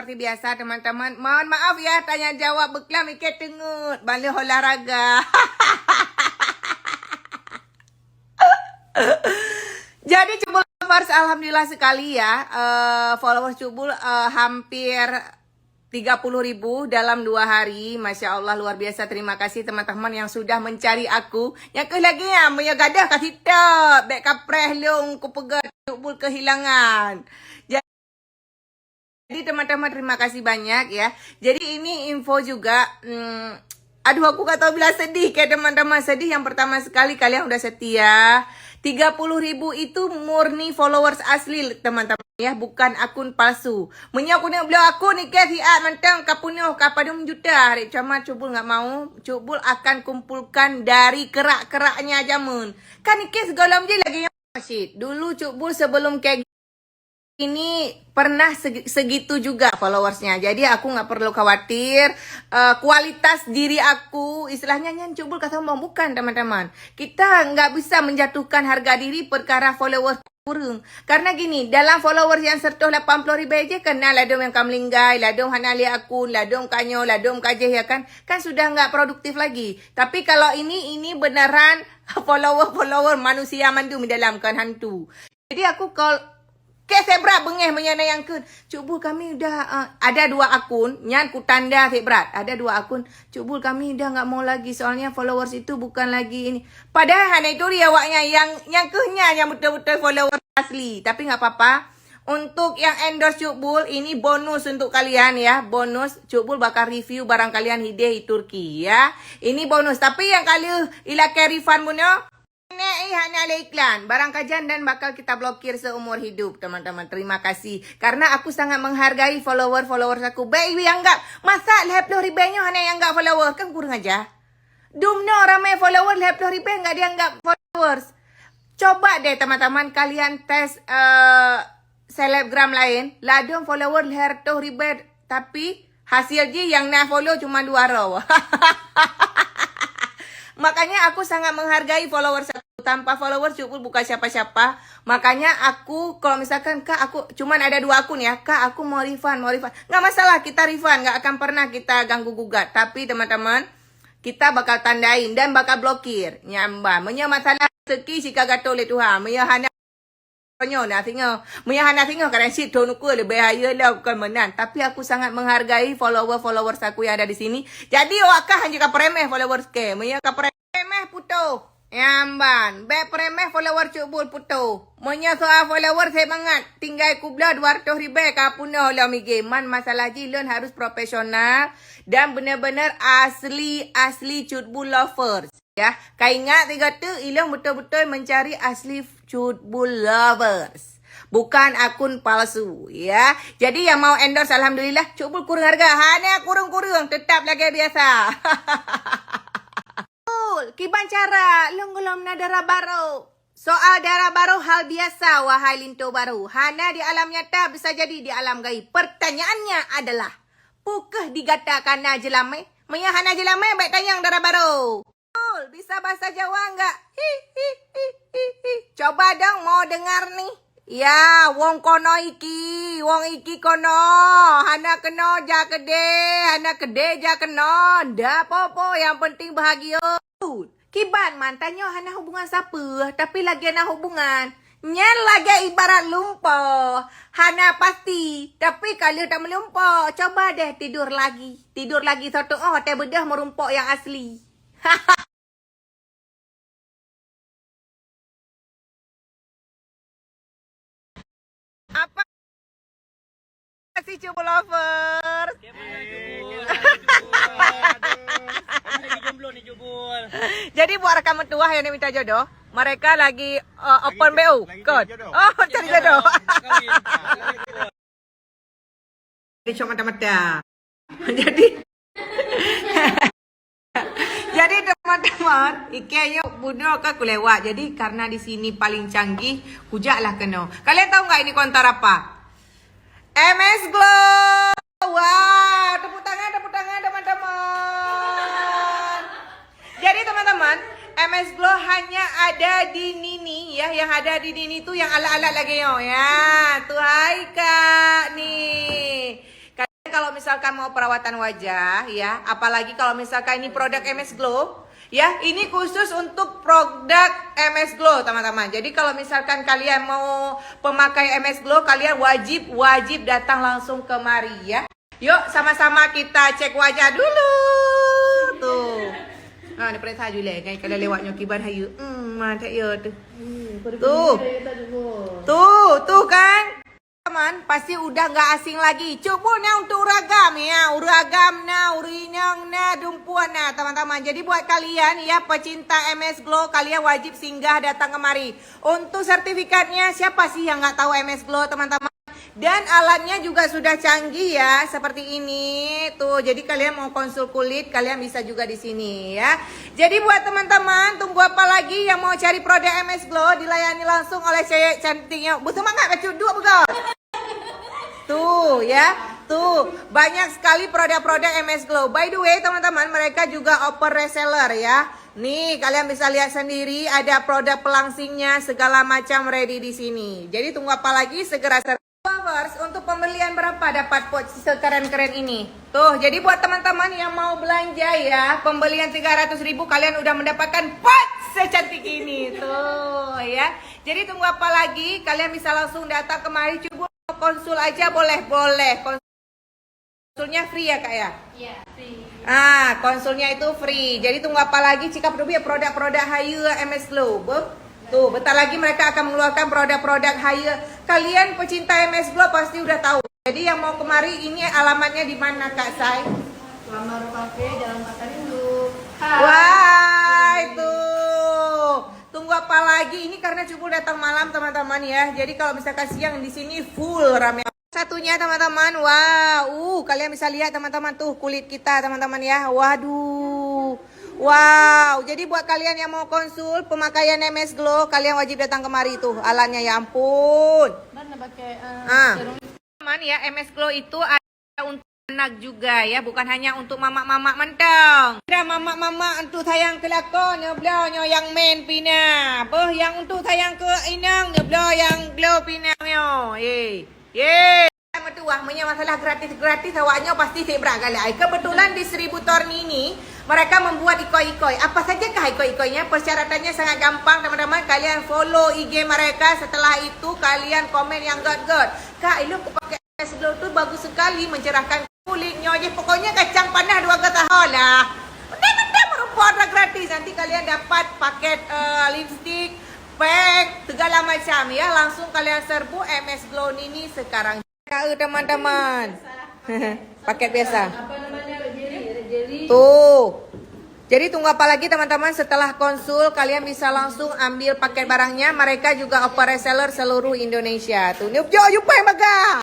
seperti biasa teman-teman. Mohon maaf ya tanya jawab beklam ikat tengut. Balik olahraga. Jadi Cubul lovers, alhamdulillah sekali ya. Followers Cubul hampir 30.000 dalam 2 hari. Masya Allah, luar biasa. Terima kasih teman-teman yang sudah mencari aku. Yang lagi ya, punya gadah kat hidup. Bek kapreh long kupegat Cubul kehilangan. Jadi teman-teman terima kasih banyak ya. Jadi ini info juga. Aduh aku gak tahu bila sedih kayak teman-teman. Sedih yang pertama sekali kalian udah setia. 30.000 itu murni followers asli teman-teman ya, bukan akun palsu. Menyakuni beliau akun ni ke siat mentang kapunuh kapadum juta. Hari cuma Cubul nggak mau. Cubul akan kumpulkan dari kerak-keraknya jamun. Kan ni kes galam je lagi yang masjid. Dulu Cubul sebelum kayak ini pernah segitu juga followersnya. Jadi aku nggak perlu khawatir. Kualitas diri aku istilahnya yang Cubul kata mau bukan teman-teman. Kita nggak bisa menjatuhkan harga diri perkara followers kurang. Karena gini, dalam followers yang 180.000 aja kenal ladong yang kamlinggai, ladong hanali akun, ladong kanyo, ladong kajeh ya kan. Kan sudah nggak produktif lagi. Tapi kalau ini beneran follower manusia mandu mendalamkan hantu. Jadi aku kalau sebrat bengeh menyanayangkan. Cubul kami udah ada 2 akun. Nyan ku tanda sebrat. Ada 2 akun. Cubul kami udah nggak mau lagi. Soalnya followers itu bukan lagi ini. Padahal itu dia awaknya yang kehnya yang betul-betul followers asli. Tapi nggak apa-apa. Untuk yang endorse Cubul ini bonus untuk kalian ya. Bonus Cubul bakal review barang kalian hideh di Turki ya. Ini bonus. Tapi yang kalian ilakai refund punya. Hanya ada iklan, barang kajian dan bakal kita blokir seumur hidup teman-teman. Terima kasih karena aku sangat menghargai followers aku. Baik yang enggak masa 50.000 hanya yang enggak follower kan kurang aja. Dumno ramai follower 50.000 enggak dianggap followers. Coba deh teman-teman kalian tes selebgram lain, ladong follower 100.000 tapi hasilnya yang na follow cuma 2 row. Makanya aku sangat menghargai followers aku. Tanpa followers Cubul bukan siapa-siapa. Makanya aku kalau misalkan Kak aku cuman ada 2 akun ya. Kak aku mau refund. Nggak masalah kita refund. Nggak akan pernah kita ganggu gugat. Tapi teman-teman kita bakal tandain dan bakal blokir. Nyamba. Menya masalah seki si kagak toleh Tuhan. Menya hana Meyahana tengok kadang si tonuku lebih bahaya lah bukan menang. Tapi aku sangat menghargai followers aku yang ada di sini. Jadi wakah hanya kapremeh followers ke. Meya kapremeh puto. Yamban. Baik premeh follower Cubul puto. Meya soal follower saya banget. Tinggal kubla 200.000 kapunah lah migeman. Masalah jilun harus profesional dan benar-benar asli Cubul lovers. Ya, kau ingat 3 tu Ilong betul-betul mencari asli Cubul lovers. Bukan akun palsu ya. Jadi yang mau endorse alhamdulillah Cubul kurang harga. Hanya kurang tetap lagi biasa. Kiban cara longgolom na darah baru. Soal darah baru hal biasa wahai linto baru. Hana di alam nyata bisa jadi di alam gaib. Pertanyaannya adalah pukeh digatakan na jelame? Maya hana jelame baik tanyang darah baru. Bisa bahasa Jawa enggak? Coba dong mau dengar nih. Ya, wong kono iki, kono. Hana keno ja kede, hana kede ja keno. Ndak apa-apa, yang penting bahagia. Kiban mantannya hana hubungan siapa, tapi lagi ana hubungan. Nyan lagi ibarat lumpur. Hana pasti, tapi kalau tak melumpur, coba deh tidur lagi. Satu hotel bedah merumpuk yang asli. Apa sih Cubul lovers? Jadi buat rekan mentua yang minta jodoh, mereka lagi open BO, kan? Oh, cari jodoh. Ini cuma mata-mata. Jadi teman-teman, Ike yuk bunuh ke kulewat. Jadi karena di sini paling canggih, hujaklah kena. Kalian tahu nggak ini kontar apa? MS Glow. Wah, tepuk tangan teman-teman. Jadi teman-teman, MS Glow hanya ada di Nini ya. Yang ada di Nini tuh yang ala-ala lagi yo ya. Tuh hai Kak nih. kalau misalkan mau perawatan wajah ya, apalagi kalau misalkan ini produk MS Glow ya, ini khusus untuk produk MS Glow teman-teman. Jadi kalau misalkan kalian mau pemakai MS Glow, kalian wajib datang langsung kemari ya. Yuk sama-sama kita cek wajah dulu. Tuh. Nah, ni perintah juga kan kalau lewatnya kibar hayu. Mantap ya tu. Tuh kan. Teman, pasti udah nggak asing lagi. Cukupnya untuk uragam ya, uragam na, urinang na, dumpuan na, teman-teman. Jadi buat kalian ya pecinta MS Glow, kalian wajib singgah datang kemari. Untuk sertifikatnya, siapa sih yang nggak tahu MS Glow, teman-teman? Dan alatnya juga sudah canggih ya, seperti ini. Tuh, jadi kalian mau konsul kulit, kalian bisa juga di sini ya. Jadi buat teman-teman, tunggu apa lagi yang mau cari produk MS Glow, dilayani langsung oleh cewek cantiknya. Bu semangat kecuduk bukan? Tuh ya, tuh banyak sekali produk-produk MS Glow. By the way teman-teman, mereka juga open reseller ya. Nih kalian bisa lihat sendiri, ada produk pelangsingnya segala macam ready di sini. Jadi tunggu apa lagi, segera Lovers, untuk pembelian berapa dapat pouch sekeren-keren ini? Tuh, jadi buat teman-teman yang mau belanja ya, pembelian 300.000 kalian udah mendapatkan pouch secantik ini. Tuh ya. Jadi tunggu apa lagi? Kalian bisa langsung datang kemari, coba konsul aja boleh. Konsulnya free ya Kak ya? Iya, free. Konsulnya itu free. Jadi tunggu apa lagi? Jika perlu ya produk-produk Hayu MS Glow. Tuh, bentar lagi mereka akan mengeluarkan produk-produk hire. Kalian pecinta MS Glow pasti udah tahu. Jadi yang mau kemari ini alamatnya di mana Kak Say? Lamar Cafe, Jalan Matarindu. Wah, itu. Tunggu apa lagi? Ini karena Cukul datang malam teman-teman ya. Jadi kalau misalkan siang di sini full rame. Satunya teman-teman. Wow, kalian bisa lihat teman-teman tuh kulit kita teman-teman ya. Waduh. Wow, jadi buat kalian yang mau konsul pemakaian MS Glow, kalian wajib datang kemari tuh. Alatnya ya ampun. Mana pakai Teman ya, MS Glow itu ada untuk anak juga ya, bukan hanya untuk mama-mama mentang. Kira mama-mama untuk sayang ke lakon, nyo yang main pina. Yang untuk sayang ke inang, nyo yang glow pina nyo. Ye. Mertua masalah gratis awaknya pasti saya beragalai. Kebetulan distributor ini mereka membuat ikoi-ikoi. Apa sajakah ikoi-ikoinya? Persyaratannya sangat gampang teman-teman. Kalian follow IG mereka. Setelah itu kalian komen yang god. Kak, aku pakai MS Glow tuh bagus sekali, mencerahkan kulitnya. Pokoknya kacang panah 2 tahun lah. Benda-benda merupakan gratis. Nanti kalian dapat paket lipstick, pack, segala macam ya. Langsung kalian serbu MS Glow ini sekarang. Teman-teman. Paket biasa. apa namanya? Jelly. Tuh. Jadi tunggu apa lagi teman-teman, setelah konsul kalian bisa langsung ambil paket barangnya. Mereka juga open reseller seluruh Indonesia. Tuh, nyup jo yupai baga.